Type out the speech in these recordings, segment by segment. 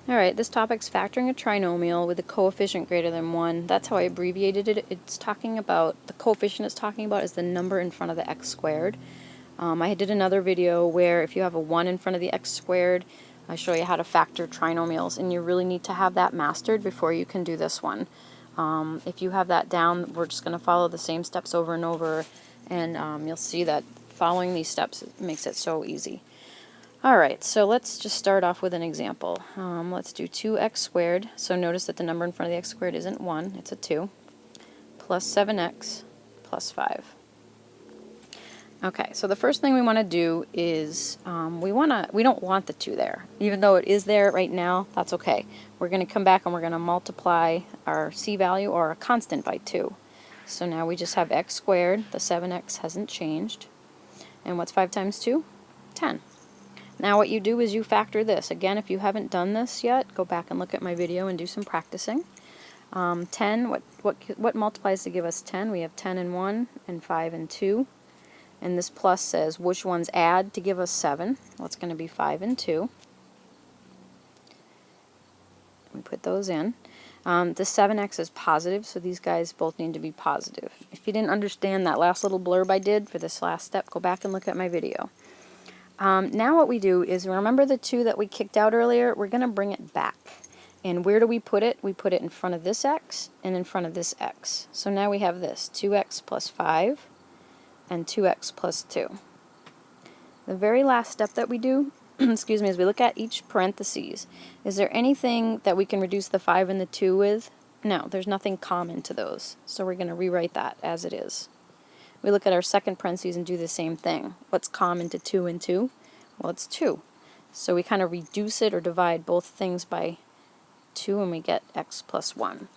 Alright, this topic's factoring a trinomial with a coefficient greater than 1. That's how I abbreviated it. It's talking about, the coefficient it's talking about is the number in front of the x squared. I did another video where if you have a 1 in front of the x squared, I show you how to factor trinomials, and you really need to have that mastered before you can do this one. If you have that down, we're just going to follow the same steps over and over, and you'll see that following these steps makes it so easy. Alright, so let's just start off with an example. Let's do 2x squared. So notice that the number in front of the x squared isn't 1, it's a 2, plus 7x plus 5. Okay, so the first thing we want to do is we don't want the 2 there. Even though it is there right now, that's okay. We're going to come back and we're going to multiply our c value or a constant by 2. So now we just have x squared, the 7x hasn't changed. And what's 5 times 2? 10. Now what you do is you factor this. Again, if you haven't done this yet, go back and look at my video and do some practicing. 10, what multiplies to give us 10? We have 10 and 1 and 5 and 2. And this plus says which ones add to give us 7. Well, it's going to be 5 and 2. We put those in. The 7x is positive, so these guys both need to be positive. If you didn't understand that last little blurb I did for this last step, go back and look at my video. Now what we do is, remember the 2 that we kicked out earlier? We're going to bring it back. And where do we put it? We put it in front of this x and in front of this x. So now we have this, 2x plus 5 and 2x plus 2. The very last step that we do, excuse me, is we look at each parentheses. Is there anything that we can reduce the 5 and the 2 with? No, there's nothing common to those. So we're going to rewrite that as it is. We look at our second parentheses and do the same thing. What's common to 2 and 2? Well, it's 2. So we kind of reduce it or divide both things by 2 and we get x plus 1.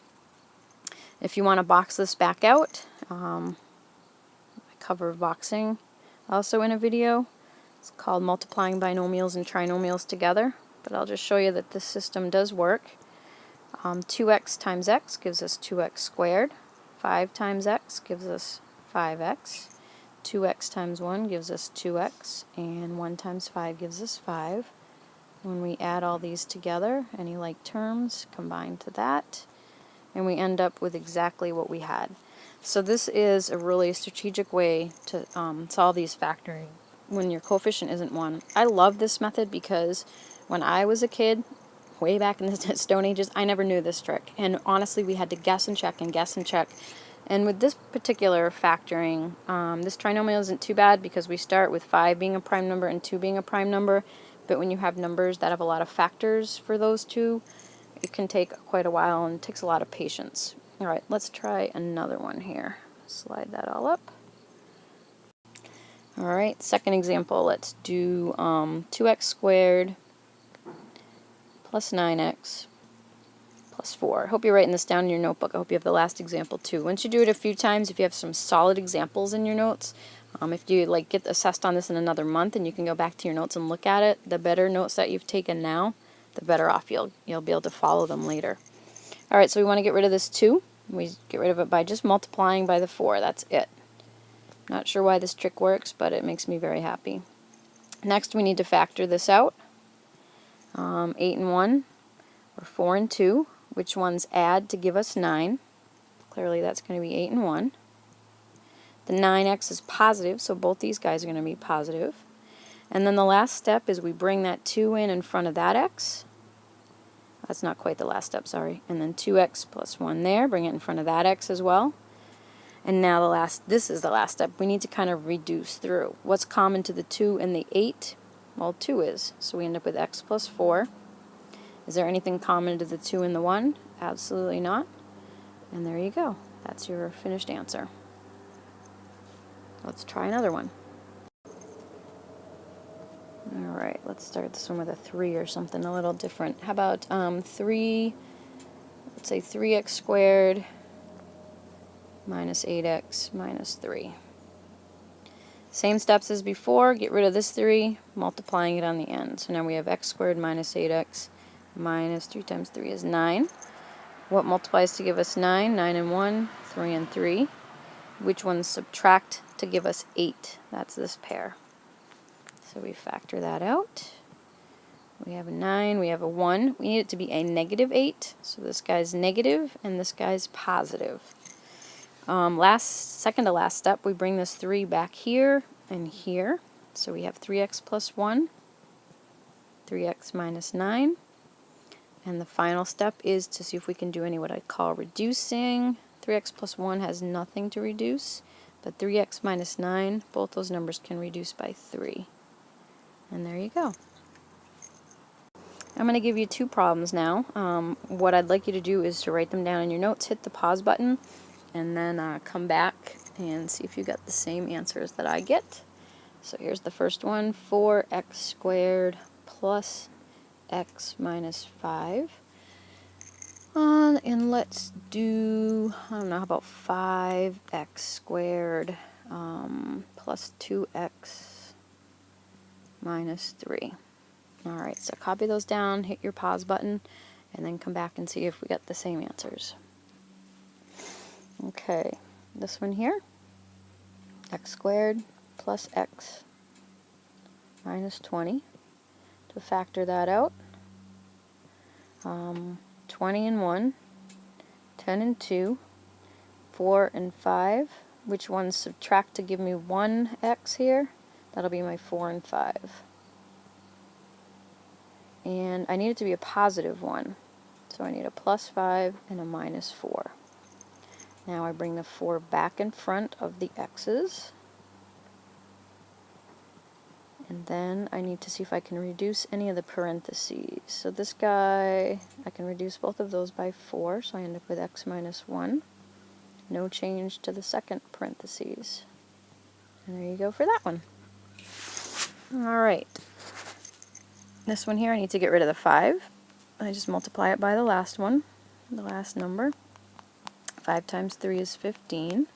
If you want to box this back out, I cover boxing also in a video. It's called Multiplying Binomials and Trinomials Together. But I'll just show you that this system does work. 2x times x gives us 2x squared. 5 times x gives us 5x, 2x times 1 gives us 2x, and 1 times 5 gives us 5. When we add all these together, any like terms combine to that, and we end up with exactly what we had. So this is a really strategic way to solve these factoring when your coefficient isn't 1. I love this method because when I was a kid, way back in the Stone Ages, I never knew this trick, and honestly we had to guess and check and guess and check. And with this particular factoring, this trinomial isn't too bad because we start with 5 being a prime number and 2 being a prime number, but when you have numbers that have a lot of factors for those two, it can take quite a while and it takes a lot of patience. Alright, let's try another one here. Slide that all up. Alright, second example, let's do 2x squared plus 9x plus 4. I hope you're writing this down in your notebook. I hope you have the last example too. Once you do it a few times, if you have some solid examples in your notes, if you get assessed on this in another month and you can go back to your notes and look at it, the better notes that you've taken now, the better off you'll be able to follow them later. Alright, so we want to get rid of this 2. We get rid of it by just multiplying by the 4. That's it. Not sure why this trick works, but it makes me very happy. Next we need to factor this out. 8 and 1, or 4 and 2. Which ones add to give us 9? Clearly that's going to be 8 and 1. The 9x is positive, so both these guys are going to be positive. And then the last step is we bring that 2 in front of that x. That's not quite the last step, sorry. And then 2x plus 1 there, bring it in front of that x as well. And now this is the last step. We need to kind of reduce through. What's common to the 2 and the 8? Well, 2 is. So we end up with x plus 4. Is there anything common to the 2 and the 1? Absolutely not. And there you go. That's your finished answer. Let's try another one. Alright, let's start this one with a 3 or something a little different. How about 3, let's say 3x squared minus 8x minus 3. Same steps as before, get rid of this 3, multiplying it on the end. So now we have x squared minus 8x minus 3 times 3 is 9. What multiplies to give us 9? 9 and 1, 3 and 3. Which ones subtract to give us 8? That's this pair. So we factor that out. We have a 9, we have a 1. We need it to be a negative 8. So this guy's negative and this guy's positive. Second to last step, we bring this 3 back here and here. So we have 3x plus 1, 3x minus 9. And the final step is to see if we can do any what I call reducing. 3x plus 1 has nothing to reduce, but 3x minus 9, both those numbers can reduce by 3. And there you go. I'm going to give you 2 problems now. What I'd like you to do is to write them down in your notes, hit the pause button, and then come back and see if you got the same answers that I get. So here's the first one, 4x squared plus x minus 5. And let's do, I don't know, how about 5x squared plus 2x minus 3. Alright, so copy those down, hit your pause button, and then come back and see if we got the same answers. Okay, this one here, x squared plus x minus 20. To factor that out, 20 and 1, 10 and 2, 4 and 5. Which ones subtract to give me 1x here? That'll be my 4 and 5. And I need it to be a positive 1. So I need a plus 5 and a minus 4. Now I bring the 4 back in front of the x's. And then I need to see if I can reduce any of the parentheses. So this guy, I can reduce both of those by 4, so I end up with x minus 1. No change to the second parentheses. And there you go for that one. Alright. This one here, I need to get rid of the 5. I just multiply it by the last one, the last number. 5 times 3 is 15.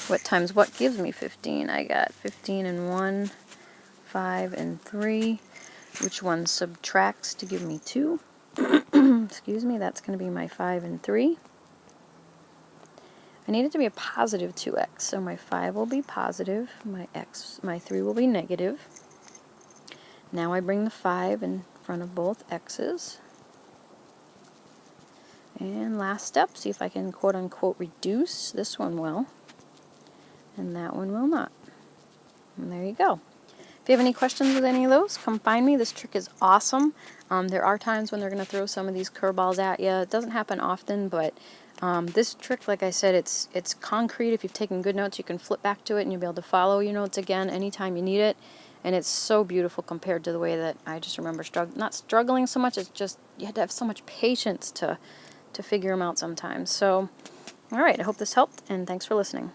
What times what gives me 15? I got 15 and 1. 5 and 3. Which one subtracts to give me 2? Excuse me, that's going to be my 5 and 3. I need it to be a positive 2x, so my 5 will be positive, my 3 will be negative. Now I bring the 5 in front of both x's. And last step, see if I can quote-unquote reduce. This one will, and that one will not. And there you go. If you have any questions with any of those, come find me. This trick is awesome. There are times when they're going to throw some of these curveballs at you. It doesn't happen often, but this trick, like I said, it's concrete. If you've taken good notes, you can flip back to it and you'll be able to follow your notes again anytime you need it. And it's so beautiful compared to the way that I just remember not struggling so much. It's just you had to have so much patience to figure them out sometimes. So, all right, I hope this helped, and thanks for listening.